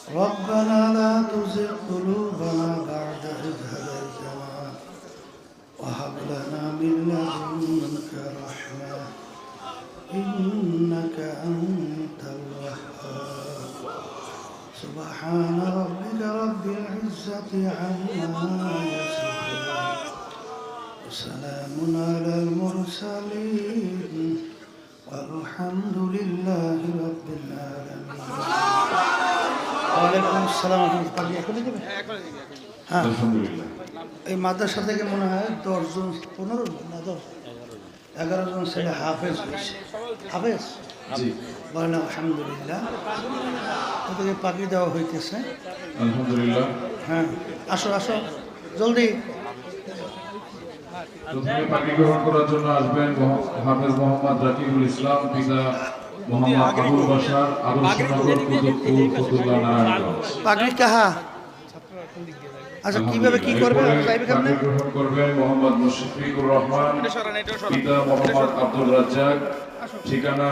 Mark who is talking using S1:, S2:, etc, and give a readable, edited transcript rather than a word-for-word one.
S1: ربنا لا تزغ قلوبنا بعد إذ هديتنا وهب لنا من لدنك رحمة إنك أنت الوهاب سبحان ربك رب العزة عما يصفون وسلام على المرسلين والحمد لله رب العالمين ওয়ালাইকুম আসসালাম আপনি এখনই দেবেন হ্যাঁ আলহামদুলিল্লাহ এই মাদ্রাসা থেকে মনে হয় 10 জন 15 জন না 11 জন ছেলে হাফেজ হয়েছে হাফেজ জি বলেন আলহামদুলিল্লাহ ওদেরকে পাখি দেওয়া হইতেছে
S2: আলহামদুলিল্লাহ
S1: হ্যাঁ আসো আসো জলদি
S2: প্রথমে পাখি গ্রহণ করার জন্য আসবেন হাফেজ মোহাম্মদ রাকিবুল ইসলাম পিতা মোহাম্মদ আবুল বাশার আদর্শনগর কুতুবপুর ফতুল্লাহ নারায়ণগঞ্জ
S1: পাখি কাহা আচ্ছা কিভাবে কি করবে চাইবে কেমনে
S2: গ্রহণ করবেন মোহাম্মদ মুশফিকুর রহমান পিতা মোহাম্মদ আব্দুর রাজ্জাক ঠিকানা